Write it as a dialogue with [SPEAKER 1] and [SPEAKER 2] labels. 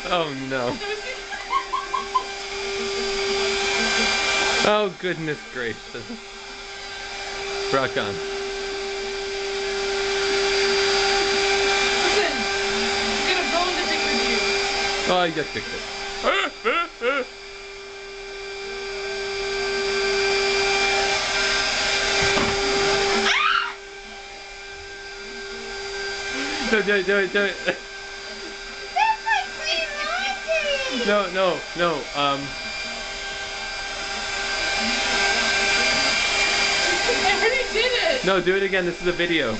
[SPEAKER 1] Oh no. Oh goodness gracious. Rock on.
[SPEAKER 2] Listen, I'm gonna bone the dick with you.
[SPEAKER 1] Oh, I just fixed it. No, do it.
[SPEAKER 3] That's like green laundry!
[SPEAKER 1] No.
[SPEAKER 2] I already did it!
[SPEAKER 1] No, do it again. This is a video.